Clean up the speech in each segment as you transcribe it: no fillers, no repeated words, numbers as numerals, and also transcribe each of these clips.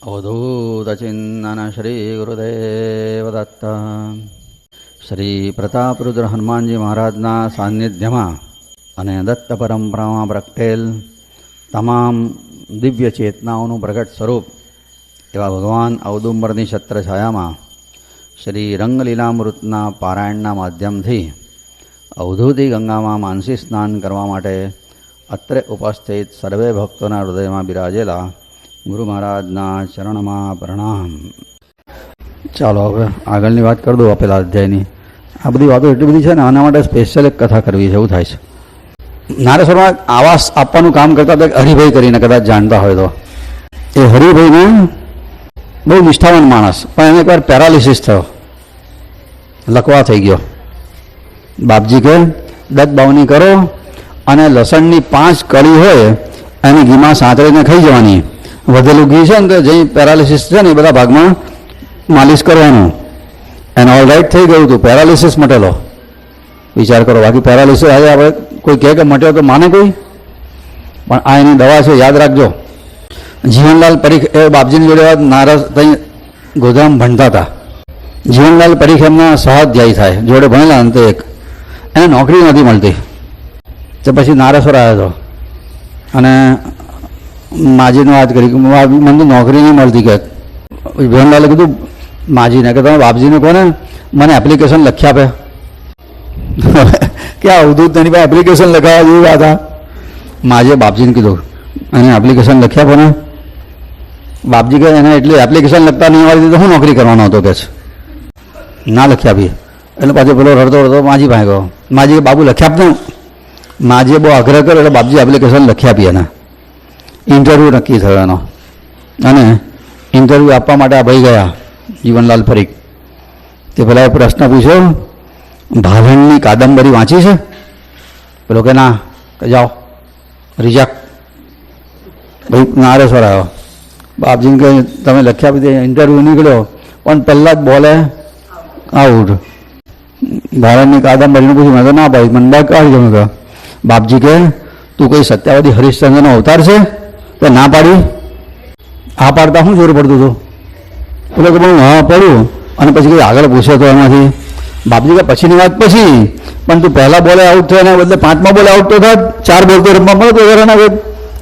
અવધૂતચિંતન શ્રી ગુરુદેવ દત્ત. શ્રી પ્રતાપરુદ્ર હનુમાનજી મહારાજના સાનિધ્યમાં અને દત્ત પરંપરામાં પ્રગટેલ તમામ દિવ્ય ચેતનાઓનું પ્રગટ સ્વરૂપ એવા ભગવાન ઔદુંબરની છત્રછાયામાં શ્રી રંગલીલામૃતના પારાયણના માધ્યમથી અવધૂતિ ગંગામાં માનસી સ્નાન કરવા માટે અત્રે ઉપસ્થિત સર્વે ભક્તોના હૃદયમાં બિરાજેલા ગુરુ મહારાજના ચરણમાં પ્રણામ. ચાલો હવે આગળની વાત કરી દઉં આપેલા અધ્યાયની. આ બધી વાતો એટલી બધી છે ને, આના માટે સ્પેશિયલ એક કથા કરવી છે એવું થાય છે. નારેશ્વરમાં આવાસ આપવાનું કામ કરતા હતા હરિભાઈ કરીને, કદાચ જાણતા હોય તો. એ હરિભાઈને બહુ નિષ્ઠાવાન માણસ, પણ એને એકવાર પેરાલિસિસ થયો, લકવા થઈ ગયો. બાપજી કે દત્ત બાવની કરો અને લસણની 5 કળી હોય એની ઘીમાં સાંતળીને ખાઈ જવાની. વધેલું ઘી છે ને તો જે પેરાલિસિસ છે ને એ બધા ભાગમાં માલિશ કરવાનું. એને ઓલ રાઈટ થઈ ગયું હતું, પેરાલિસિસ મટેલો. વિચાર કરો, બાકી પેરાલિસિસ આજે આપણે કોઈ કહે કે મટ્યો તો માને કોઈ, પણ આ એની દવા છે, યાદ રાખજો. જીવનલાલ પરીખ એ બાપજીની જોડે નારદ ત્યાં ગોધામ ભણતા હતા. જીવનલાલ પરીખ એમના સહાધ્યાયી થાય, જોડે ભણેલા અંતે એક. એને નોકરી નથી મળતી, તો પછી નારેશ્વર આવ્યો હતો અને માજીને વાત કરી કે મને તો નોકરી નહીં મળતી. કે જીવનલાલે કીધું માજીને કે તમે બાપજીને કહો ને મને એપ્લિકેશન લખી આપે. કે આ અવધૂત તેની પાસે એપ્લિકેશન લખાવવા જેવી વાત. આ માજીએ બાપજીને કીધું અને એપ્લિકેશન લખી આપો ને. બાપજી કહે એને એટલી એપ્લિકેશન લખતા નહીં આવડી તો હું નોકરી કરવાનો હતો કે છે, ના લખી આપી. એટલે પાછો પેલો રડતો રડતો માજી પાસે ગયો. માજી કે બાબુ લખી આપતો. માજીએ બહુ આગ્રહ કર્યો એટલે બાપજી એપ્લિકેશન લખી આપી. એને ઇન્ટરવ્યૂ નક્કી થયો એનો, અને ઇન્ટરવ્યૂ આપવા માટે આ ભાઈ ગયા જીવનલાલ પરીખ. તે પેલા પ્રશ્ન પૂછ્યો, ભાલણની કાદંબરી વાંચી છે? પેલો કે ના, કે જાઓ રિજેક્ટ. ભાઈ નારેશ્વર આવ્યો. બાપજીને કે તમે લખી આપી દે. ઇન્ટરવ્યૂ નીકળ્યો પણ પહેલાં જ બોલે આઉટ. ભાલણની કાદંબરીનું પૂછ્યું, મેં તો ના ભાઈ મને બહાર કાઢી ગયું. કે બાપજી કે તું કોઈ સત્યાવાદી હરિશ્ચંદ્રનો અવતાર છે? તો ના પાડી. આ પાડતા શું જોર પડતું હતું? એટલે કે હું હા પડ્યું. અને પછી કંઈ આગળ પૂછ્યો તો એમાંથી. બાપજી કે પછીની વાત પછી, પણ તું પહેલાં બોલે આઉટ થયો એના બદલે 5મા બોલે આઉટ તો થાત. 4 બોલ તો રમવા મળતો એના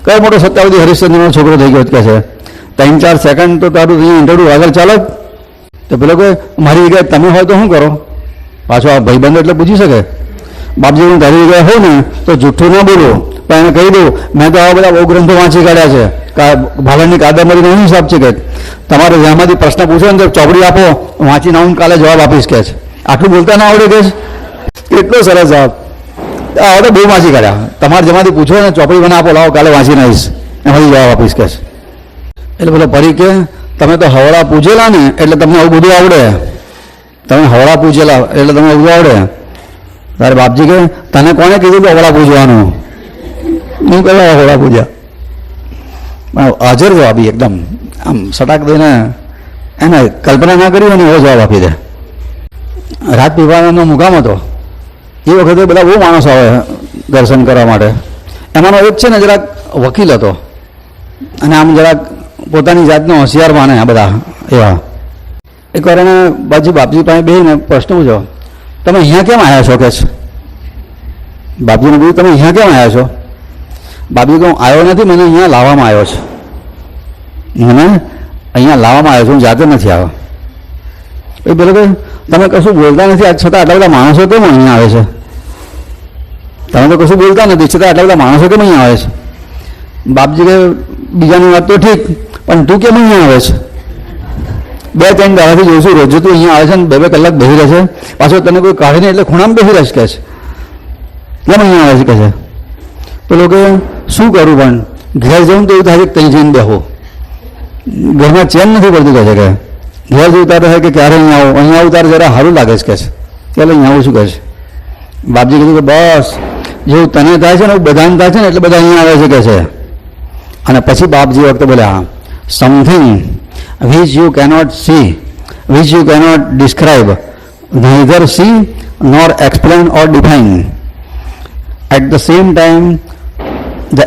કયો મોટો સત્યાવાદી હરિશ્ચંદ્રનો છોકરો થઈ ગયો કે છે. 3-4 સેકન્ડ તો તારું ઇન્ટરવ્યૂ આગળ ચાલો. તો પેલો કે મારી જગ્યાએ તમે હોય તો શું કરો? પાછો આ ભાઈબંધ એટલે પૂછી શકે. બાપજી હું તારી જગ્યાએ હોઉં ને તો જૂઠું ના બોલું, પણ એને કહી દઉં મેં તો આવા બધા બહુ ગ્રંથો વાંચી કાઢ્યા છે. ભાલણની કાદંબરીનો શું હિસાબ છે કે તમારે જેમાંથી પ્રશ્ન પૂછો ને તો ચોપડી આપો, વાંચીને આવું કાલે જવાબ આપીશ કે છે. આટલું બોલતા ના આવડે કે છે? એટલો સરસ જવાબ. હવે તો બહુ વાંચી કાઢ્યા. તમારે જેમાંથી પૂછો ને ચોપડી મને આપો, લાવો કાલે વાંચીને આવીશ, એમાંથી જવાબ આપીશ કે છે. એટલે પેલો પરી કે તમે તો હવળા પૂછેલા ને એટલે તમને આવું બધું આવડે. તમે હવળા પૂછેલા એટલે તમને બધું આવડે. તારે બાપજી કે તને કોને કીધું કે હવળા પૂછવાનું? હું કહેવા હવળા પૂછ્યા. હાજર જવાબી એકદમ આમ સટાક દઈને એને કલ્પના ના કરી અને એવો જવાબ આપી દે. રાત પીવાનો મુકામ હતો. એ વખતે બધા બહુ માણસો આવે દર્શન કરવા માટે. એમાંનો એક છે ને જરાક વકીલ હતો, અને આમ જરાક પોતાની જાતનો હોશિયાર માને આ બધા એવા. એકવાર એને બાજી બાપજી પાસે બેસીને પ્રશ્ન પૂછ્યો, તમે અહીંયા કેમ આવ્યા છો? કે છે બાપજીને પૂછ્યું તમે અહીંયા કેમ આવ્યા છો? બાપજી કહું આવ્યો નથી, મને અહીંયા લાવવામાં આવ્યો છે. મને અહીંયા લાવવામાં આવ્યો છું, હું જાતે નથી આવ્યો. એ બોલે કે તમે કશું બોલતા નથી, આજ છતાં આટલા બધા માણસો કેમ અહીંયા આવે છે? તમે તો કશું બોલતા નથી, છતાં આટલા બધા માણસો કેમ અહીંયા આવે છે? બાપજી કે બીજાની વાત તો ઠીક, પણ તું કેમ અહીંયા આવે છે? 2-3 દાડાથી જોઉં છું રોજ તું અહીંયા આવે છે ને 2-2 કલાક બેસી રહેશે, પાછો તને કોઈ કાઢીને એટલે ખૂણામાં બેસી રહેશે કે છે. કેમ અહીંયા આવે છે કે છે? પેલો કે શું કરું, પણ ઘેર જવું તો એવું થાય કે ત્યાં જઈને બેહો. ઘરમાં ચેન નથી પડતું કે છે. કે ઘેર જવું તારે થાય કે ક્યારે અહીંયા આવું, અહીંયા આવું તારે જરા સારું લાગે છે કે છે. ચાલો અહીંયા આવું શું કહે છે? બાપજી કીધું કે બસ જેવું તને થાય છે ને એવું બધાને થાય છે ને એટલે બધા અહીંયા આવે છે કે છે. અને પછી બાપજી વખતે બોલ્યા, something which you cannot see, which you cannot describe, neither see nor explain or define. At the same time, the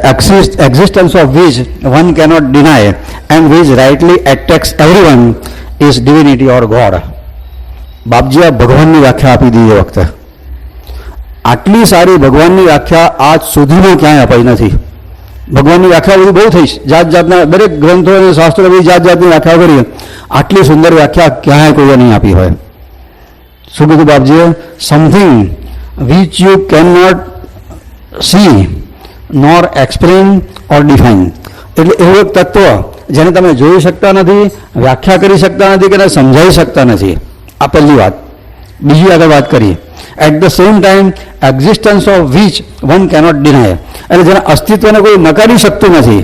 existence of which one cannot deny and which rightly attracts everyone is divinity or God. બાપજીએ ભગવાનની વ્યાખ્યા આપી દીધી એ વખતે. આટલી સારી ભગવાનની વ્યાખ્યા આજ સુધીમાં ક્યાંય અપાઈ નથી. ભગવાનની વ્યાખ્યા બધી બહુ થઈ, જાત જાતના દરેક ગ્રંથો અને શાસ્ત્રો બધી જાત જાતની વ્યાખ્યા કરીએ. આટલી સુંદર વ્યાખ્યા ક્યાંય કોઈએ નહીં આપી હોય. શું કીધું બાપજીએ? Something which you can not see nor explain or define. એટલે એવું એક તત્વ જેને તમે જોઈ શકતા નથી, વ્યાખ્યા કરી શકતા નથી કે સમજાવી શકતા નથી. આ પહેલી વાત. બીજી આગળ વાત કરીએ. At the same time existence of which one cannot deny. એટલે જેના અસ્તિત્વને કોઈ નકારી શકતું નથી.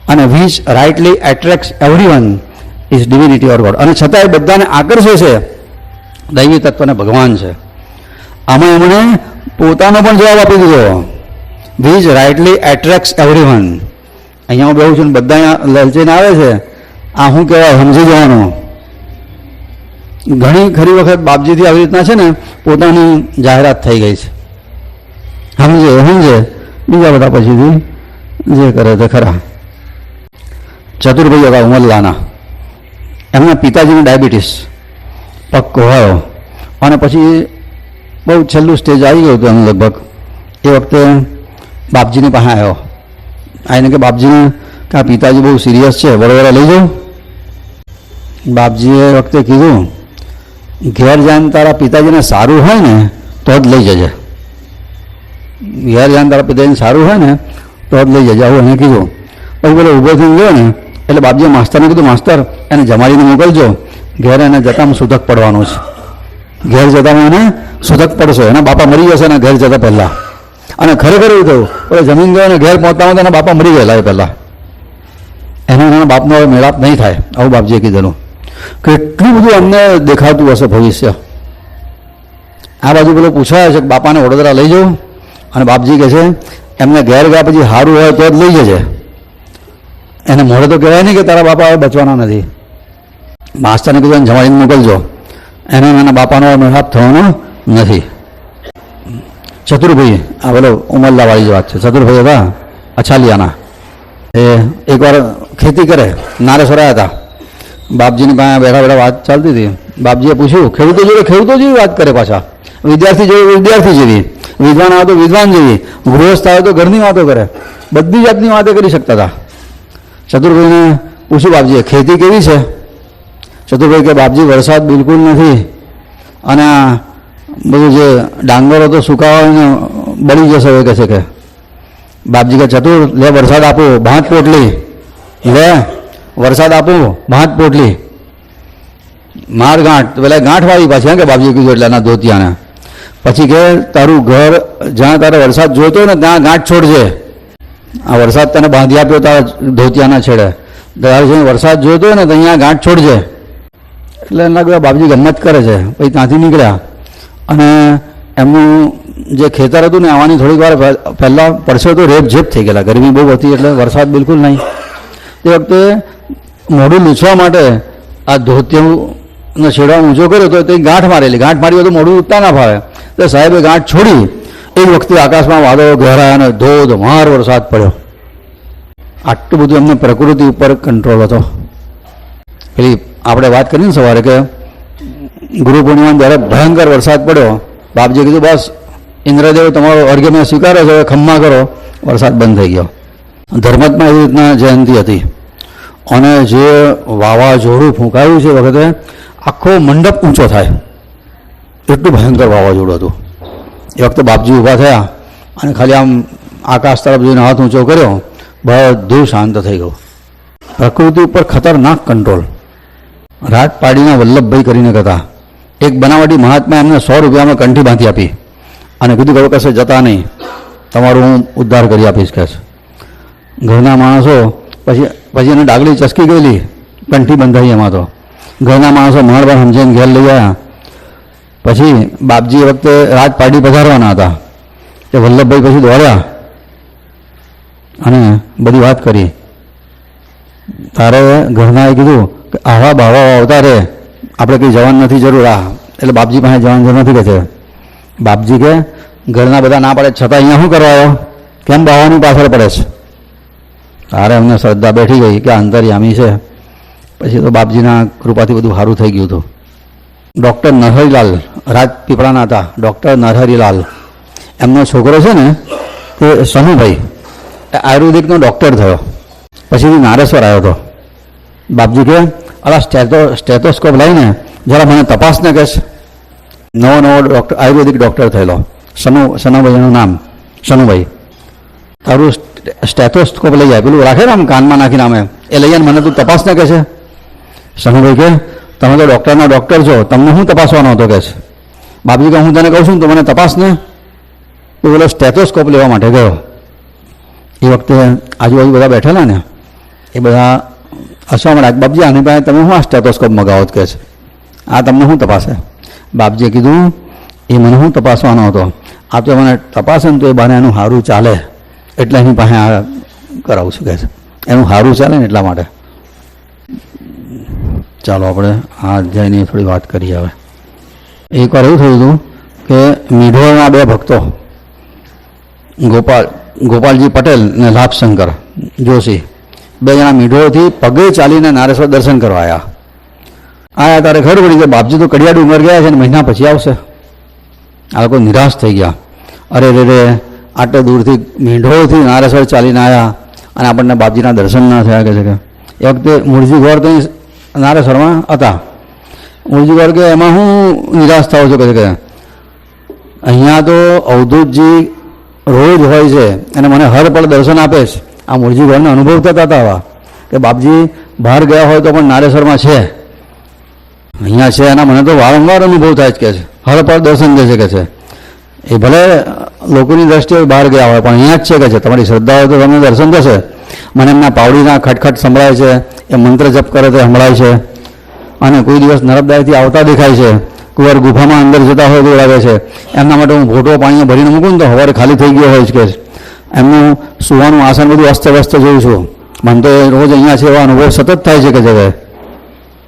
અને which rightly attracts everyone is divinity or God. અને છતાં એ બધાને આકર્ષે છે દૈવી તત્વને ભગવાન છે. આમાં એમણે પોતાનો પણ જવાબ આપી દીધો. Which rightly attracts everyone. અહીંયા હું બેહું છું ને બધા લલચીને આવે છે. આ શું કહેવાય સમજી જવાનું. ઘણી ખરી વખત બાપજીથી આવી રીતના છે ને પોતાની જાહેરાત થઈ ગઈ છે. સમજે બીજા બધા પછીથી જે કરે તે ખરા. ચતુરભાઈ હતા ઉમરલાના. એમના પિતાજીને ડાયાબિટીસ પગ કોહાયો અને પછી બહુ છેલ્લું સ્ટેજ આવી ગયું હતું એમ લગભગ. એ વખતે બાપજીની પાસે આવ્યો. આવીને કે બાપજીને કે આ પિતાજી બહુ સિરિયસ છે, વડોદરા લઈ જાઉં. બાપજીએ એ વખતે કીધું ઘેર જાન તારા પિતાજીને સારું હોય ને તો જ લઈ જજે. ઘેર જાન તારા પિતાજીને સારું હોય ને તો જ લઈ જજે, આવું એને કીધું. પછી પેલો ઊભો થઈને ગયો ને એટલે બાપજીએ માસ્તરને કીધું માસ્તર એને જમાડીને મોકલજો, ઘેર એને જતામાં સુધક પડવાનું છે. ઘેર જતામાં એને સુધક પડશે, એના બાપા મરી જશે ને ઘેર જતા પહેલાં. અને ખરેખર એવું થયું, પેલો જમીન ગયો ને ઘેર પહોંચતા એના બાપા મરી ગયેલા એ પહેલાં. એના બાપનો હવે મેળાપ નહીં થાય, આવું બાપજીએ કીધેલું. કેટલું બધું અમને દેખાતું હશે ભવિષ્ય. આ બાજુ પેલો પૂછાય છે કે બાપાને વડોદરા લઈ જાઉં, અને બાપજી કહે છે એમને ઘેર ગયા પછી સારું હોય તો જ લઈ જજે. એને મોડે તો કહેવાય નહીં કે તારા બાપા હવે બચવાના નથી. માસ્તરને કીધું જમાડીને મોકલજો, એને એના બાપાનો મેળાપ થવાનો નથી. ચતુરભાઈ, આ પેલો ઉમરલાવાળી જ વાત છે. ચતુરભાઈ હતા અછાલિયાના. એ એકવાર ખેતી કરે, નારેશ્વર હતા. બાપજીની પાસે બેઠા બેઠા વાત ચાલતી હતી. બાપજીએ પૂછ્યું, ખેડૂતો જેવી વાત કરે, પાછા વિદ્યાર્થી જેવી વિદ્યાર્થી જેવી, વિદ્વાન આવે તો વિદ્વાન જેવી, ગૃહસ્થ આવે તો ઘરની વાતો કરે, બધી જાતની વાતો કરી શકતા હતા. ચતુરભાઈને પૂછ્યું બાપજીએ ખેતી કેવી છે? ચતુરભાઈ કે બાપજી વરસાદ બિલકુલ નથી, અને બધું જે ડાંગરો તો સુકાવાને બળી જશે એવું કહે છે. કે બાપજી કે ચતુર લે વરસાદ આપો, ભાત પોટલી લે, વરસાદ આપું ભાત પોટલી, માર ગાંઠ. પેલા ગાંઠ વાળી પાછી કે બાપજી કીધું એટલે એના ધોતિયાને. પછી કે તારું ઘર જ્યાં તારે વરસાદ જોઈતો હોય ને ત્યાં ગાંઠ છોડજે. આ વરસાદ તને બાંધી આપ્યો તારા ધોતિયાના છેડે, તારે જ્યાં વરસાદ જોઈતો હોય ને તો અહીંયા ગાંઠ છોડજે. એટલે એના લાગ્યું બાપજી ગમત કરે છે. પછી ત્યાંથી નીકળ્યા અને એમનું જે ખેતર હતું ને આવવાની થોડીક વાર પહેલાં પડશે તો રેપઝેપ થઈ ગયેલા. ગરમી બહુ હતી એટલે વરસાદ બિલકુલ નહીં. તે વખતે મોઢું લૂછવા માટે આ ધોતિયાનો છેડો ઊંચો કર્યો તો તે ગાંઠ મારેલી. ગાંઠ મારી તો મોઢું ઉઠતા ના ફાવે. તો સાહેબે ગાંઠ છોડી. એ વખતે આકાશમાં વાદળો ઘેરાયા અને ધોધમાર વરસાદ પડ્યો. આટલું બધું એમને પ્રકૃતિ ઉપર કંટ્રોલ હતો. પેલી આપણે વાત કરી ને સવારે કે ગુરુ પૂર્ણિમા જ્યારે ભયંકર વરસાદ પડ્યો, બાપજીએ કીધું બસ ઇન્દ્રદેવ તમારો અર્ઘ્ય મેં સ્વીકારે છે, ખમ્મા કરો. વરસાદ બંધ થઈ ગયો. ધર્મતમાં એવી રીતના જયંતિ હતી અને જે વાવાઝોડું ફૂંકાયું છે વખતે આખો મંડપ ઊંચો થાય એટલું ભયંકર વાવાઝોડું હતું. એ વખતે બાપજી ઊભા થયા અને ખાલી આમ આકાશ તરફ જોઈને હાથ ઊંચો કર્યો, બધું શાંત થઈ ગયું. પ્રકૃતિ ઉપર ખતરનાક કંટ્રોલ. રાત પાડીના વલ્લભભાઈ કરીને કહેતા, એક બનાવટી મહાત્મા એમને 100 રૂપિયામાં કંઠી બાંધી આપી અને કીધું કે કશે જતા નહીં, તમારું હું ઉદ્ધાર કરી આપીશ. કહે છે ઘરના માણસો પછી એને ડાગલી ચસકી ગયેલી, કંઠી બંધાઈ. એમાં તો ઘરના માણસો માળબાર સમજીને ઘેર લઈ આવ્યા. પછી બાપજી એ વખતે રાત પાડી પધારવાના હતા. એ વલ્લભભાઈ પછી દોડ્યા અને બધી વાત કરી. તારે ઘરનાએ કીધું કે આવા બાવા આવતા રે, આપણે કંઈ જવાનું નથી જરૂર. એટલે બાપજી પાસે જવાની જરૂર નથી. કે છે બાપજી કે ઘરના બધા ના પાડે છતાં અહીંયા શું કરવા આવ્યો? કેમ બાવાની પાછળ પડે છે? તારે અમને શ્રદ્ધા બેઠી ગઈ કે અંતર્યામી છે. પછી તો બાપજીના કૃપાથી બધું સારું થઈ ગયું હતું. ડૉક્ટર નરહરીલાલ રાજપીપળાના હતા. ડૉક્ટર નરહરીલાલ એમનો છોકરો છે ને તે સનુભાઈ આયુર્વેદિકનો ડૉક્ટર થયો. પછીથી નારેશ્વર આવ્યો હતો. બાપજી કે અલા સ્ટેથોસ્કોપ લઈને જરા મને તપાસને કહે છે. નવો ડૉક્ટર આયુર્વેદિક ડૉક્ટર થયેલો સનુભાઈ એનું નામ સનુભાઈ. તારું સ્ટેથોસ્કોપ લઈ જાય પેલું રાખે ને આમ કાનમાં નાખીને આમે એ લઈ જાય મને તું તપાસને કહે છે. સનુભાઈ કે તમે તો ડૉક્ટરના ડૉક્ટર છો તમને શું તપાસવાનો હતો કહે છે. બાપજી કે હું તને કહું છું તો મને તપાસને. તો પેલો સ્ટેથોસ્કોપ લેવા માટે ગયો. એ વખતે આજુબાજુ બધા બેઠેલા ને એ બધા હસવા મળ્યા. બાપજી આની પાસે તમે શું આ સ્ટેથોસ્કોપ મગાવો કહે છે. આ તમને શું તપાસે? બાપજીએ કીધું એ મને શું તપાસવાનો હતો? આ તો મને તપાસે ને તો એ બાને એનું સારું ચાલે એટલે એની પાસે આ કરાવું છું કહે છે. એનું સારું ચાલે ને એટલા માટે. ચાલો આપણે આ અધ્યાયની થોડી વાત કરીએ હવે. એકવાર એવું થયું હતું કે મીઢોળના બે ભક્તો ગોપાલજી પટેલ અને લાભશંકર જોશી બે જણા મીઢોળથી પગે ચાલીને નારેશ્વર દર્શન કરવા આવ્યા. તારે ખબર પડી કે બાપજી તો કડિયા ડુંગર ગયા છે ને મહિના પછી આવશે. આ લોકો નિરાશ થઈ ગયા. અરે રે આટલે દૂરથી મીંઢોળથી નારેશ્વર ચાલીને આવ્યા અને આપણને બાપજીના દર્શન ના થયા કે છે કે એ વખતે મૂળજી ગોર તો નારેશ્વરમાં હતા. મૂળજી ગોર કે એમાં હું નિરાશ થાવ છું કે અહીંયા તો અવધૂતજી રોજ હોય છે અને મને હર પળ દર્શન આપે છે. આ મૂળજી ગોરને અનુભવ થતા હતા આવા કે બાપજી બહાર ગયા હોય તો પણ નારેશ્વરમાં છે, અહીંયા છે. એના મને તો વારંવાર અનુભવ થાય જ કે છે. હર પળ દર્શન દે છે કે છે. એ ભલે લોકોની દ્રષ્ટિએ બહાર ગયા હોય પણ અહીંયા જ છે કે છે. તમારી શ્રદ્ધા હોય તો તમને દર્શન થશે. મને એમના પાવડીના ખટખટ સંભળાય છે, એ મંત્ર જપ કરે તો સંભળાય છે. અને કોઈ દિવસ નર્મદાથી આવતા દેખાય છે, કોઈ વાર ગુફામાં અંદર જતા હોય તો લાગે છે. એમના માટે હું ફોટો પાણીમાં ભરીને મૂકું ને તો સવારે ખાલી થઈ ગયો હોય છે કે એમનું સુવાનું આસન બધું અસ્તવ્યસ્ત જોઉં છું. મને તો રોજ અહીંયા છે એવા અનુભવ સતત થાય છે કે જગ્યાએ.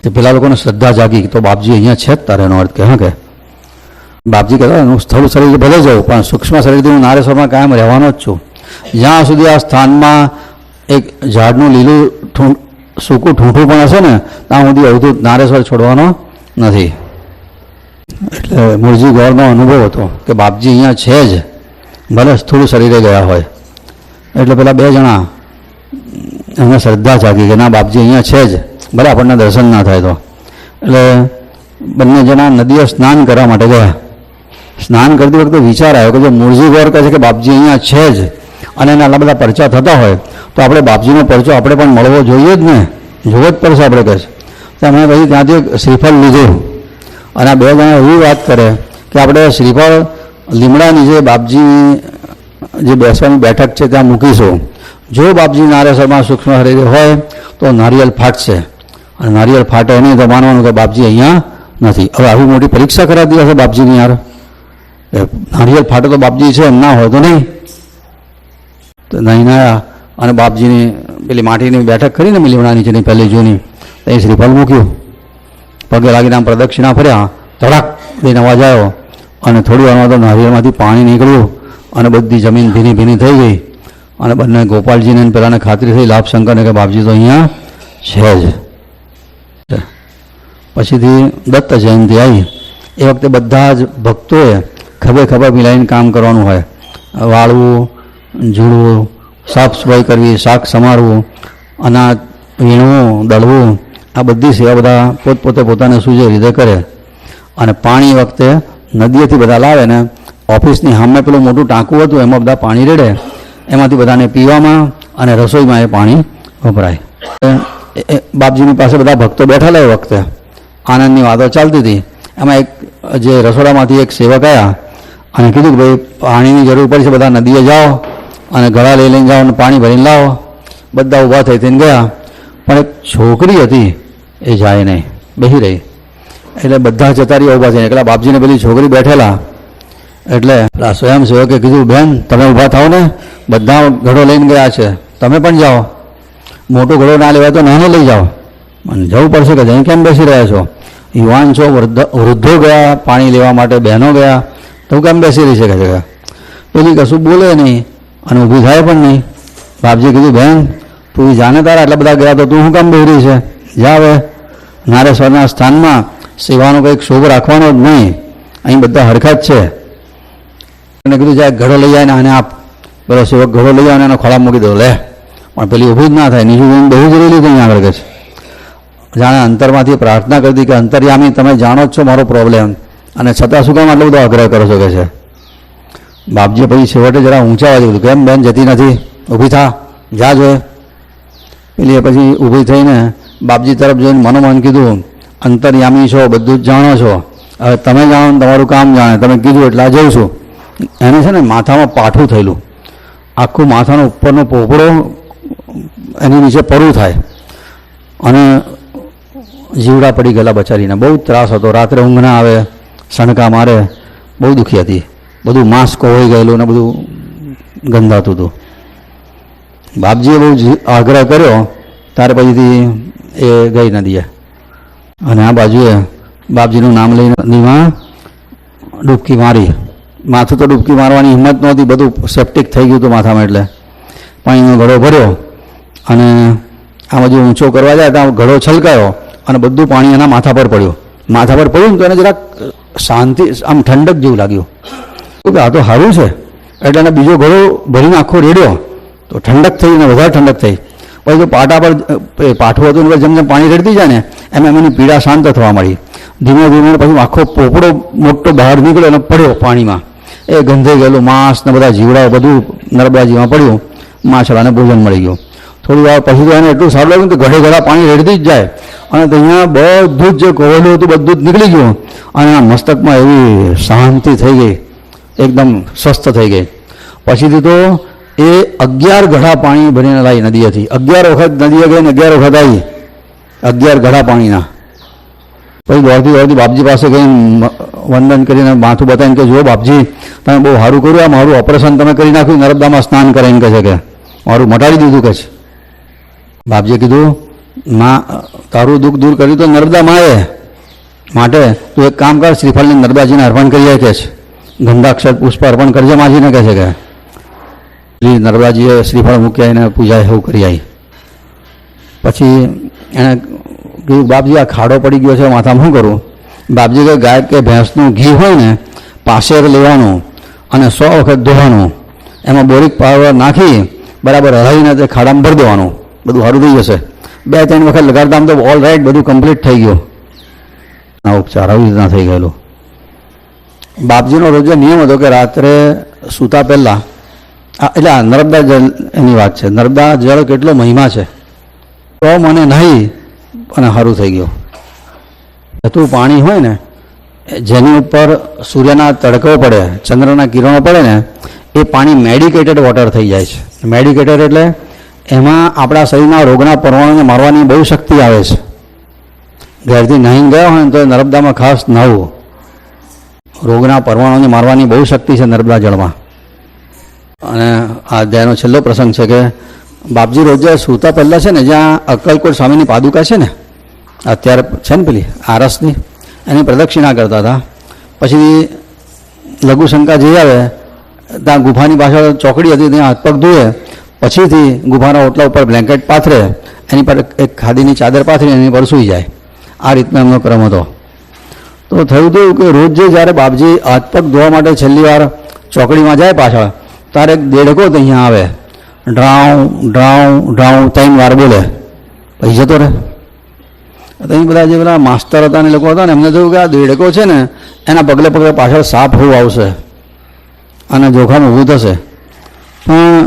તે પેલા લોકોને શ્રદ્ધા જાગી તો બાપજી અહીંયા છે જ તારે એનો અર્થ કે હા કે બાપજી કહેતા હું સ્થળ શરીર ભલે જાઉં પણ સૂક્ષ્મ શરીરથી હું નારેશ્વરમાં કાયમ રહેવાનો જ છું. જ્યાં સુધી આ સ્થાનમાં એક ઝાડનું લીલું સૂકું ઠૂંઠું પણ હશે ને ત્યાં સુધી અવધૂત નારેશ્વર છોડવાનો નથી. એટલે મૂળજી ગોરનો અનુભવ હતો કે બાપજી અહીંયા છે જ ભલે સ્થૂળ શરીરે ગયા હોય. એટલે પેલા બે જણા એમને શ્રદ્ધા જાગી કે ના બાપજી અહીંયા છે જ ભલે આપણને દર્શન ના થાય તો. એટલે બંને જણા નદીએ સ્નાન કરવા માટે ગયા. સ્નાન કરતી વખતે વિચાર આવ્યો કે જો મૂળજી ગોર કહે છે કે બાપજી અહીંયા છે જ અને એના આટલા બધા પરચા થતા હોય તો આપણે બાપજીનો પરચો આપણે પણ મળવો જોઈએ જ ને, જોવો જ પડશે આપણે કહે છે. તો અમે પછી ત્યાંથી એક શ્રીફળ લીધું અને આ બે જણા એવી વાત કરે કે આપણે શ્રીફળ લીમડાની જે બાપજી જે બેસવાની બેઠક છે ત્યાં મૂકીશું. જો બાપજી નારેશ્વરમાં સૂક્ષ્મ શરીરે હોય તો નારિયેલ ફાટશે અને નારિયેલ ફાટે નહીં તો માનવાનું કે બાપજી અહીંયા નથી. હવે આવી મોટી પરીક્ષા કરાવી હશે બાપજીની યાર. નારિયેલ ફાટે તો બાપજી છે એમ ના હોય તો નહીં. તો નહીં ના અને બાપજીની પેલી માટીની બેઠક કરીને લીમડા નીચેની પહેલી જૂની એ શ્રીફળ મૂક્યું. પગે લાગીને આમ પ્રદક્ષિણા ફર્યા, ધડાક દઈને અવાજ આવ્યો અને થોડી વારમાં તો નારિયેળમાંથી પાણી નીકળ્યું અને બધી જમીન ભીની ભીની થઈ ગઈ. અને બંને ગોપાલજીને પેલાને ખાતરી થઈ લાભશંકરને કે બાપજી તો અહીંયા છે જ. પછીથી દત્ત જયંતિ આવી. એ વખતે બધા જ ભક્તોએ ખભે ખભા મિલાઈને કામ કરવાનું હોય. વાળવું, ઝૂડવું, સાફ સફાઈ કરવી, શાક સમારવું, અનાજ વીણવું, દળવું, આ બધી સેવા બધા પોતપોતે પોતાને સૂજે રીતે કરે. અને પાણી વખતે નદીએથી બધા લાવે ને ઓફિસની સામે પેલું મોટું ટાંકું હતું એમાં બધા પાણી રેડે, એમાંથી બધાને પીવામાં અને રસોઈમાં એ પાણી વપરાય. બાપજીની પાસે બધા ભક્તો બેઠેલા એ વખતે આનંદની વાતો ચાલતી હતી. એમાં એક જે રસોડામાંથી એક સેવક આવ્યા અને કીધું કે ભાઈ પાણીની જરૂર પડી છે, બધા નદીએ જાઓ અને ગળા લઈ લઈને જાઓ અને પાણી ભરીને લાવો. બધા ઊભા થઈ થઈને ગયા પણ એક છોકરી હતી એ જાય નહીં, બેસી રહી. એટલે બધા જતા રહ્યા ઊભા થઈને. એકલા બાપજીને પેલી છોકરી બેઠેલા એટલે પેલા સ્વયંસેવકે કીધું બેન તમે ઊભા થાવ ને, બધા ઘડો લઈને ગયા છે, તમે પણ જાઓ. મોટો ઘડો ના લેવાય તો નાનો લઈ જાઓ. મને જવું પડશે કે જઈ કેમ બેસી રહ્યા છો? યુવાન છો, વૃદ્ધો ગયા પાણી લેવા માટે, બહેનો ગયા, તો કેમ બેસી રહી છે કે પેલી કશું બોલે નહીં. અને ઊભી થાય પણ નહીં. બાપજીએ કીધું, બેન તું જાણે તારા આટલા બધા ગયા તો તું શું કામ બેહરી છે? જા હવે નારેશ્વરના સ્થાનમાં સેવાનો કંઈક શોભ રાખવાનો જ નહીં, અહીં બધા હરખા જ છે. એને કીધું જાય ઘડો લઈ જાય ને આને આપ. પેલો સેવક ઘડો લઈ આવે એનો ખોળામાં મૂકી દો, લે. પણ પેલી ઊભી જ ના થાય, નીચું જોઈને બહુ જ રેલી ત્યાં આગળ કે છે. જાણે અંતરમાંથી પ્રાર્થના કરતી કે અંતર્યામી તમે જાણો જ છો મારો પ્રોબ્લેમ, અને છતાં શું કામ આટલો બધો આગ્રહ કરો છો કે છે. બાપજી પછી છેવટે જરા ઊંચા અવાજે કીધું, કેમ બેન જતી નથી? ઊભી થા, જા જોઈએ. પેલી પછી ઊભી થઈને બાપજી તરફ જોઈને મનોમન કીધું, અંતર્યામી છો, બધું જ જાણો છો, હવે તમે જાણો ને તમારું કામ જાણે, તમે કીધું એટલે આ જઉં છું. એને છે ને માથામાં પાઠું થયેલું, આખું માથાનો ઉપરનો પોપડો એની નીચે પડું થાય, અને જીવડા પડી ગયેલા બચારીને. બહુ ત્રાસ હતો, રાત્રે ઊંઘ ના આવે, સણકા મારે, બહુ દુઃખી હતી. બધું માંસ કોવાઈ ગયેલું ને બધું ગંધાતું હતું. બાપજીએ બહુ આગ્રહ કર્યો, ત્યાર પછીથી એ ગઈ નદીએ, અને આ બાજુએ બાપજીનું નામ લઈને નદીમાં ડૂબકી મારી. માથું તો ડૂબકી મારવાની હિંમત નહોતી, બધું સેપ્ટિક થઈ ગયું હતું માથામાં, એટલે પાણીનો ઘડો ભર્યો અને આ બાજુ ઊંચો કરવા જાય ત્યાં ઘડો છલકાયો અને બધું પાણી એના માથા પર પડ્યું. માથા પર પડ્યું તો એને જરાક શાંતિ, આમ ઠંડક જેવું લાગ્યું કે આ તો સારું છે. એટલે એને બીજો ઘડો ભરીને આખો રેડ્યો તો ઠંડક થઈ ને વધારે ઠંડક થઈ. પછી તો પાટા પર પાઠું હતું ને જેમ જેમ પાણી રેડતી જાય ને એમ એમ એની પીડા શાંત થવા મળી. ધીમે ધીમે પછી આખો પોપડો મોટો બહાર નીકળ્યો અને પડ્યો પાણીમાં. એ ગંધાઈ ગયેલું માંસ ને બધા જીવડાઓ બધું નર્મદાજીમાં પડ્યું. માછલાને ભોજન મળી ગયું. થોડી વાર પછી તો એને એટલું સારું લાગ્યું કે ઘડે ઘડા પાણી રેડતી જ જાય, અને ત્યાં બધું જ જે કોવેલું હતું બધું જ નીકળી ગયું, અને આ મસ્તકમાં એવી શાંતિ થઈ ગઈ, એકદમ સ્વસ્થ થઈ ગઈ. પછીથી તો એ 11 ઘડા પાણી ભરીને લાવી નદીએથી. 11 વખત નદીએ ગઈને 11 વખત આવી, 11 ઘડા પાણીના. પછી દોડતી દોડતી બાપજી પાસે ગઈ વંદન કરીને માથું બતાવીને કે જુઓ બાપજી તમે બહુ સારું કર્યું, આ મારું ઓપરેશન તમે કરી નાખ્યું, નર્મદામાં સ્નાન કરીને કહે છે કે મારું મટાડી દીધું કે છે. બાપજીએ કીધું, માં તારું દુઃખ દૂર કર્યું તો નર્મદા માએ, માટે તું એક કામ કર, શ્રીફળને નર્મદાજીને અર્પણ કરીએ કે છે. ગંધાક્ષર પુષ્પ અર્પણ કરજે માજીને કહે છે કે. નર્મદાજીએ શ્રીફળ મૂક્યા એને પૂજા એવું કરી આવી. પછી એણે કીધું બાપજી આ ખાડો પડી ગયો છે માથામાં શું કરું? બાપજી કે ગાય કે ભેંસનું ઘી હોય ને પાસેર લેવાનું અને 100 વખત ધોવાનું, એમાં બોરિક પાવડર નાખી બરાબર હલાવીને તે ખાડામાં ભરી દેવાનું, બધું સારું થઈ જશે. 2-3 વખત લગાડતા આમ તો ઓલ રાઈટ બધું કમ્પ્લીટ થઈ ગયું. આ ઉપચાર આવી રીતના થઈ ગયેલું. બાપજીનો રોજે નિયમ હતો કે રાત્રે સૂતા પહેલાં, એટલે આ નર્મદા જળ એની વાત છે, નર્મદા જળ કેટલો મહિમા છે. તો મને નહીં અને સારું થઈ ગયું. જતું પાણી હોય ને જેની ઉપર સૂર્યના તડકો પડે, ચંદ્રના કિરણો પડે ને, એ પાણી મેડિકેટેડ વોટર થઈ જાય છે. મેડિકેટેડ એટલે એમાં આપણા શરીરના રોગના પરમાણુને મારવાની બહુ શક્તિ આવે છે. ઘરથી નાહીને ગયા હોય ને તો નર્મદામાં ખાસ નાહવું. રોગના પરમાણુને મારવાની બહુ શક્તિ છે નર્મદા જળમાં. અને આ અધ્યાયનો છેલ્લો પ્રસંગ છે કે બાપજી રોજે સૂતા પહેલાં છે ને જ્યાં અક્કલકોટ સ્વામીની પાદુકા છે ને અત્યારે છે ને પેલી આરસની, એની પ્રદક્ષિણા કરતા હતા. પછી લઘુશંકા જઈ આવે ત્યાં ગુફાની પાછળ ચોકડી હતી, ત્યાં હાથ પગ ધોએ, પછીથી ગુફાના ઓટલા ઉપર બ્લેન્કેટ પાથરે, એની પર એક ખાદીની ચાદર પાથરી એની પર સૂઈ જાય. આ રીતનો એમનો ક્રમ હતો. તો થયું હતું કે રોજ જે જ્યારે બાપજી હાથ પગ ધોવા માટે છેલ્લી વાર ચોકડીમાં જાય પાછળ, ત્યારે એક દેડકો અહીંયા આવે, ડ્રાઉ ડ્રાઉ ડ્રાઉ 3 વાર બોલે, પછી જતો રહે. તો અહીં બધા જે પેલા માસ્તર હતા ને લોકો હતા ને એમને થયું કે આ દેડકો છે ને એના પગલે પગલે પાછળ સાપ હોવું આવશે અને જોખમ ઊભું થશે, પણ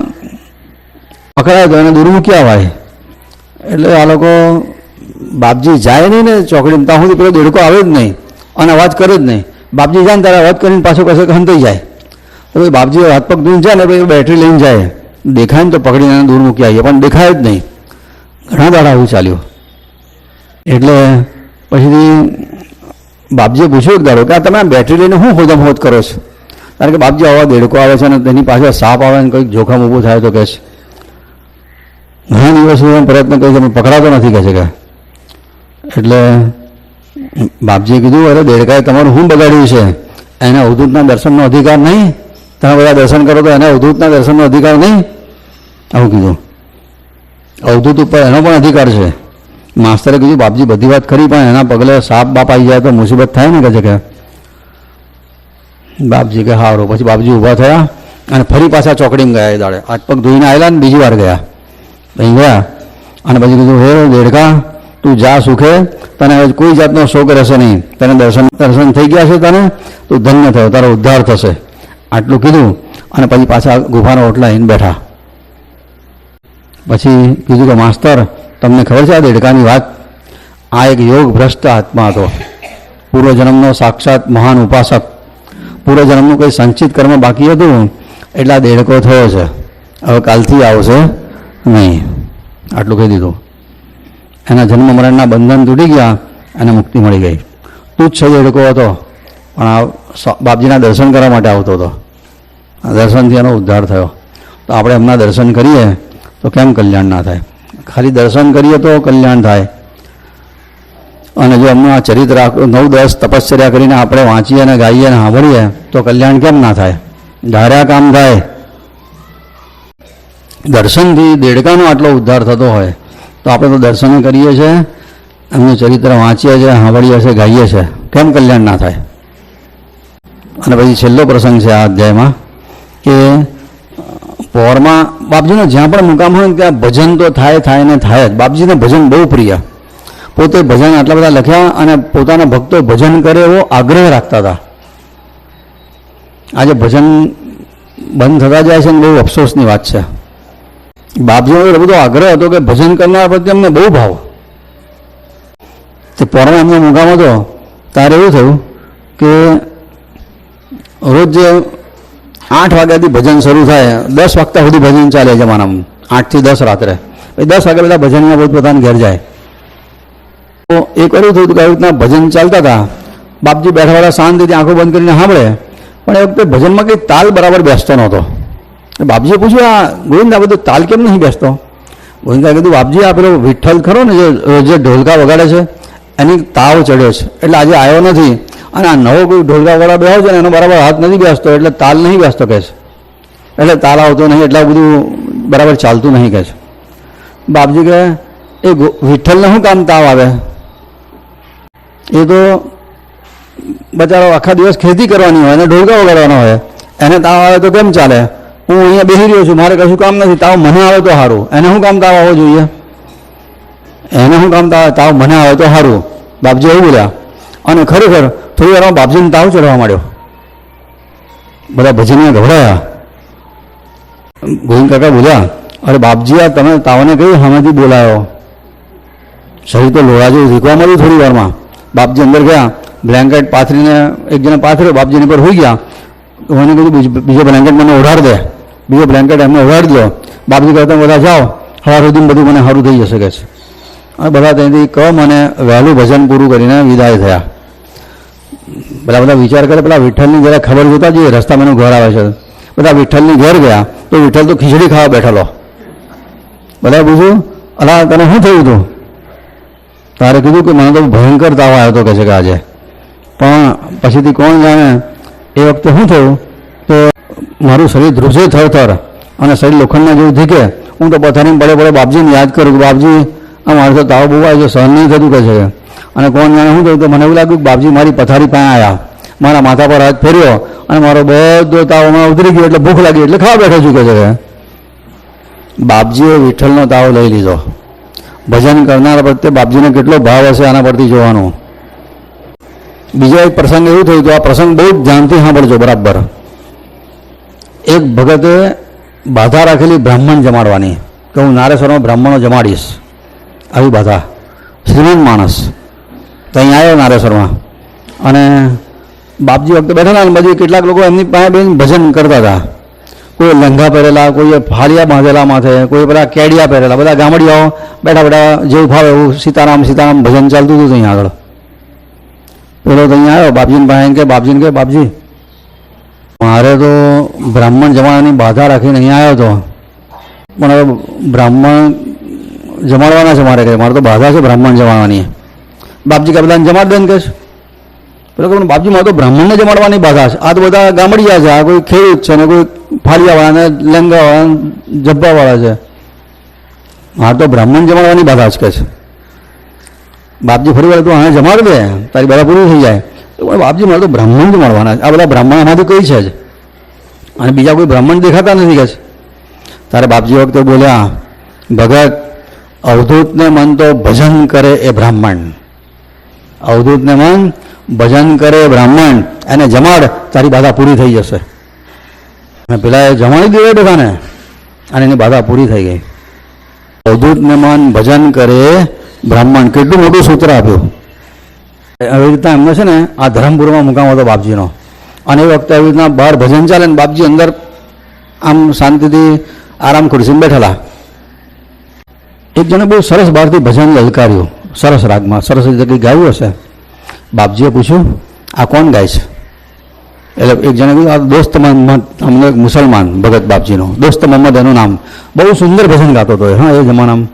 પકડાય તો એને દૂર મૂક્યા હોય. એટલે આ લોકો બાપજી જાય નહીં ને ચોકડીમાં ત્યાં સુધી પેલો દેડકો આવે જ નહીં અને અવાજ કરે જ નહીં. બાપજી જાય ને ત્યારે અવાજ કરીને પાછો કશે હંતાઈ જાય. તો ભાઈ બાપજી હાથ પગ ધોઈને જાય ને ભાઈ બેટરી લઈને જાય, દેખાય ને તો પકડીને એને દૂર મૂકી આવીએ, પણ દેખાય જ નહીં. ઘણા દાડા આવું ચાલ્યું. એટલે પછીથી બાપજીએ પૂછ્યું એક દાડો કે આ તમે આ બેટરી લઈને શું હોદમ હોદ કરો છો? કારણ કે બાપજી આવા દેડકો આવે છે અને તેની પાછળ સાપ આવે ને કંઈક જોખમ ઊભું થાય તો કહે છે. ઘણા દિવસ હું પ્રયત્ન કરી છે પકડાતો નથી કહે છે કે. એટલે બાપજીએ કીધું અરે દેડકાએ તમારું શું બગાડ્યું છે? એને અવધૂતના દર્શનનો અધિકાર નહીં? તમે બધા દર્શન કરો તો એને અવધૂતના દર્શનનો અધિકાર નહીં? આવું કીધું. અવધૂત ઉપર એનો પણ અધિકાર છે. માસ્તરે કીધું બાપજી બધી વાત ખરી, પણ એના પગલે સાપ બાપ આવી જાય તો મુસીબત થાય ને, કહે છે કે બાપજી કે હારો. પછી બાપજી ઊભા થયા અને ફરી પાછા ચોકડીમાં ગયા. એ દાડે હાથ પગ ધોઈને આવેલા ને બીજી વાર ગયા. અહીં ગયા અને પછી કીધું હે દેડકા, તું જા સુખે, તને હવે કોઈ જાતનો શોક રહેશે નહીં, તને દર્શન થઈ ગયા છે, તને તું ધન્ય થયો, તારો ઉદ્ધાર થશે. આટલું કીધું અને પછી પાછા ગુફાનો ઓટલા આવીને બેઠા. પછી કીધું કે માસ્તર, તમને ખબર છે આ દેડકાની વાત? આ એક યોગ ભ્રષ્ટ આત્મા હતો, પૂર્વજન્મનો સાક્ષાત મહાન ઉપાસક. પૂર્વજન્મનું કોઈ સંચિત કર્મ બાકી હતું એટલે આ દેડકો થયો છે. હવે કાલથી આવશે નહીં. આટલું કહી દીધું. એના જન્મ મરણના બંધન તૂટી ગયા અને મુક્તિ મળી ગઈ. તુચ્છ દેડકો હતો, પણ આ બાપજીના દર્શન કરવા માટે આવતો હતો. દર્શનથી એનો ઉદ્ધાર થયો. તો આપણે એમના દર્શન કરીએ તો કેમ કલ્યાણ ના થાય? ખાલી દર્શન કરીએ તો કલ્યાણ થાય. અને જો એમનું આ ચરિત્ર 9-10 તપશ્ચર્યા કરીને આપણે વાંચીએ અને ગાઈએ અને સાંભળીએ તો કલ્યાણ કેમ ના થાય? ધાર્યા કામ થાય. દર્શનથી દેડકાનો આટલો ઉદ્ધાર થતો હોય તો આપણે તો દર્શન કરીએ છીએ, એમનું ચરિત્ર વાંચીએ છીએ, સાંભળીએ છીએ, ગાઈએ છીએ, કેમ કલ્યાણ ના થાય? અને પછી છેલ્લો પ્રસંગ છે આ અધ્યાયમાં કે પોરમાં બાપજીનો જ્યાં પણ મુકામ હોય ને ત્યાં ભજન તો થાય ને થાય જ. બાપજીને ભજન બહુ પ્રિય. પોતે ભજન આટલા બધા લખ્યા અને પોતાના ભક્તો ભજન કરે એવો આગ્રહ રાખતા હતા. આજે ભજન બંધ થતા જાય છે ને બહુ અફસોસની વાત છે. બાપજીનો એટલો બધો આગ્રહ હતો કે ભજન કરનાર પ્રત્યે અમને બહુ ભાવ. તે પોરમાં એમનો મુકામ હતો ત્યારે એવું થયું કે રોજ 8 વાગ્યાથી ભજન શરૂ થાય, 10 વાગ્યા સુધી ભજન ચાલે જમાનામાં, 8 થી 10 રાત્રે. પછી 10 વાગે બધા ભજનમાં પોતપોતાના ઘેર જાય. તો એક વાર એવું થયું કે આવી રીતના ભજન ચાલતા હતા. બાપજી બેઠા શાંતિથી આંખો બંધ કરીને સાંભળે, પણ એ વખતે ભજનમાં કંઈ તાલ બરાબર બેસતો નહોતો. બાપજીએ પૂછ્યું, આ ગોવિંદ આ બધું તાલ કેમ નહીં બેસતો? ગોવિંદાએ કીધું, બાપજી આ પેલો વિઠ્ઠલ ખરો ને જે ઢોલકા વગાડે છે એની તાવ ચડ્યો છે એટલે આજે આવ્યો નથી. અને આ નવો કોઈ ઢોલકા વગાડા બેહો છે ને એનો બરાબર હાથ નથી બેસતો એટલે તાલ નહીં બેસતો કહે છે. એટલે તાલ આવતો નહીં એટલે બધું બરાબર ચાલતું નહીં કહે છે. બાપજી કહે એ વિઠ્ઠલને શું કામ તાવ આવે? એ તો બચારો આખા દિવસ ખેતી કરવાની હોય અને ઢોલકા વગાડવાનો હોય, એને તાવ આવે તો કેમ ચાલે? હું અહીંયા બેસી રહ્યો છું, મારે કશું કામ નથી, તાવ મને આવે તો સારું. એને શું કામ તાવ આવવો જોઈએ? એને શું કામ તાવ મને આવે તો સારું? બાપજી એવું બોલ્યા. અને ખરેખર થોડી વારમાં બાપજીને તાવ ચડવા માંડ્યો. બધા ભજનિયા ગભરાયા. ગોવિંદ કાકા બોલ્યા, અરે બાપજી આ તમે તાવને કઈ સામેથી બોલાયો? શરીર તો લોડા જેવું શીખવા મળ્યું થોડી વારમાં. બાપજી અંદર ગયા, બ્લેન્કેટ પાથરીને એક જણે પાથર્યો, બાપજીની પર હોઈ ગયા. મને કીધું બીજો બ્લેન્કેટ મને ઓઢાડ દે. બીજો બ્લેન્કેટ એમને ઓઢાડી દો. બાપજી કહેતા બધા જાઓ, સવાર સુધી બધું મને સારું થઈ જશે કે છે. અને બધા ત્યાંથી કમ અને વહેલું ભજન પૂરું કરીને વિદાય થયા. બધા વિચાર કરે પેલા વિઠ્ઠલની જરા ખબર જોતા જઈએ, રસ્તામાં એનું ઘર આવે છે. બધા વિઠ્ઠલની ઘેર ગયા તો વિઠ્ઠલ તો ખીચડી ખાવા બેઠેલો. બધા પૂછ્યું, અલા તને શું થયું હતું? તારે કીધું કે મને તો ભયંકર તાવ આવ્યો હતો કે છે કે આજે. પણ પછીથી કોણ જાણે એ વખતે શું થયું તો મારું શરીર ધ્રુજે થર અને શરીર લોખંડના જેવું ધીકે. હું તો પથારીમાં પડે બાપજીને યાદ કરું કે બાપજી આ મારે તો તાવ બહુ આવે છે, સહન નહીં થતું કહે છે. અને કોણ જાણે શું થયું તો મને એવું લાગ્યું કે બાપજી મારી પથારી પાસે આવ્યા, મારા માથા પર હાથ ફેર્યો અને મારો બધો તાવ હમણાં ઉતરી ગયો એટલે ભૂખ લાગી એટલે ખાવા બેઠો છું કે છે. બાપજીએ વિઠ્ઠલનો તાવ લઈ લીધો. ભજન કરનાર પ્રત્યે બાપજીને કેટલો ભાવ હશે આના પરથી જોવાનું. બીજો એક પ્રસંગ એવું થયું તો આ પ્રસંગ બહુ જ ધ્યાનથી સાંભળજો બરાબર. એક ભગતે બાધા રાખેલી બ્રાહ્મણ જમાડવાની કે હું નારેશ્વરમાં બ્રાહ્મણો જમાડીશ. આવી બાધા. શ્રીમંત માણસ તો અહીં આવ્યો નારેશ્વરમાં અને બાપજી વખતે બેઠેલા ને બધી કેટલાક લોકો એમની પાસે બેન ભજન કરતા હતા. કોઈ લંઘા પહેરેલા, કોઈએ ફાળિયા બાંધેલા માથે, કોઈ પેલા કેડિયા પહેરેલા, બધા ગામડિયાઓ બેઠા જેવું ફાવે એવું સીતારામ સીતારામ ભજન ચાલતું હતું ત્યાં આગળ. પેલો તો અહીંયા આવ્યો બાપજીને પાસે કે બાપજી મારે તો બ્રાહ્મણ જમાડવાની બાધા રાખીને અહીંયા આવ્યો હતો, પણ હવે બ્રાહ્મણ જમાડવાના છે મારે તો બાધા છે બ્રાહ્મણ જમાડવાની. બાપજી કે બધાને જમાડ દે ને કે પેલો કે બાપજી મારે તો બ્રાહ્મણને જમાડવાની બાધા છે, આ તો બધા ગામડિયા છે, આ કોઈ ખેડૂત છે ને કોઈ ફાળિયાવાળા ને લેંગાવાળા જબ્બાવાળા છે, મારે તો બ્રાહ્મણ જમાડવાની બાધા જ કે છે. બાપજી ફરી વાર તું આને જમાડ દે તારી બાધા પૂરી થઈ જાય. તો બાપજી મારે તો બ્રાહ્મણ જમાડવાના, આ બધા બ્રાહ્મણ એમાંથી કઈ છે જ, અને બીજા કોઈ બ્રાહ્મણ દેખાતા નથી કે છે. તારે બાપજી વખતે બોલ્યા, ભગત અવધૂતને મન તો ભજન કરે એ બ્રાહ્મણ, અવધૂતને મન ભજન કરે એ બ્રાહ્મણ, એને જમાડ તારી બાધા પૂરી થઈ જશે. અને પેલા એ જમાડી દીધા બધાને અને એની બાધા પૂરી થઈ ગઈ. અવધૂતને મન ભજન કરે બ્રાહ્મણ, કેટલું મોટું સૂત્ર આપ્યું. આવી રીતના એમને છે ને આ ધરમપુરમાં મુકામ હતો બાપજીનો, અને એ વખતે આવી રીતના બહાર ભજન ચાલે ને બાપજી અંદર આમ શાંતિથી આરામ ખુરશીમાં બેઠેલા. એક જણે બહુ સરસ બહારથી ભજન લલકાર્યું, સરસ રાગમાં, સરસ રીતે કંઈ ગાયું હશે. બાપજીએ પૂછ્યું આ કોણ ગાય છે? એટલે એક જણે કહ્યું આ દોસ્ત મોહમ્મદ, અમને એક મુસલમાન ભગત બાપજીનો દોસ્ત મોહમ્મદ એનું નામ, બહુ સુંદર ભજન ગાતો હતો હા એ જમાનામાં.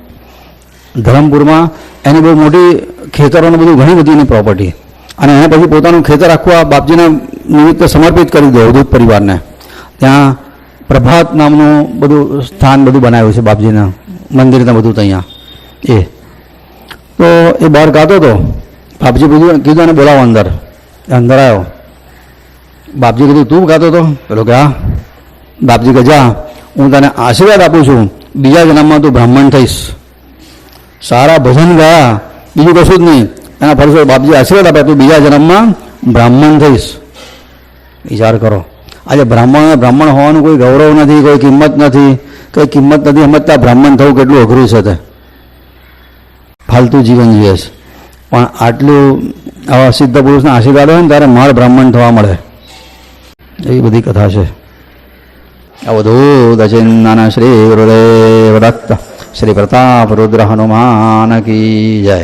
ધરમપુરમાં એની બહુ મોટી ખેતરોને બધું ઘણી બધી એની પ્રોપર્ટી, અને એને પછી પોતાનું ખેતર આખું આ બાપજીના નિમિત્તે સમર્પિત કરી દો અવધૂત પરિવારને. ત્યાં પ્રભાત નામનું બધું સ્થાન બધું બનાવ્યું છે બાપજીના મંદિરના બધું ત્યાં. તો એ બહાર ગાતો હતો. બાપજી બધું કીધું અને બોલાવો અંદર. અંદર આવ્યો. બાપજી કીધું તું ગાતો હતો? પેલો કે હા. બાપજી કે જા, હું તને આશીર્વાદ આપું છું, બીજા જન્મમાં તું બ્રાહ્મણ થઈશ. સારા ભજન ગયા, બીજું કશું જ નહીં. એના ફરસો બાપજી આશીર્વાદ આપ્યા, તું બીજા જન્મમાં બ્રાહ્મણ થઈશ. વિચાર કરો, આજે બ્રાહ્મણ હોવાનું કોઈ ગૌરવ નથી, કોઈ કિંમત નથી, કંઈ કિંમત નથી સમજતા. બ્રાહ્મણ થવું કેટલું અઘરું છે તે, ફાલતુ જીવન જીવે છે. પણ આટલું આવા સિદ્ધ પુરુષના આશીર્વાદ હોય ને ત્યારે માળ બ્રાહ્મણ થવા મળે, એવી બધી કથા છે. અવધૂત ચિંતન શ્રી ગુરુદેવ દત્ત શ્રી પ્રતાપ રુદ્ર હનુમાન કી જય.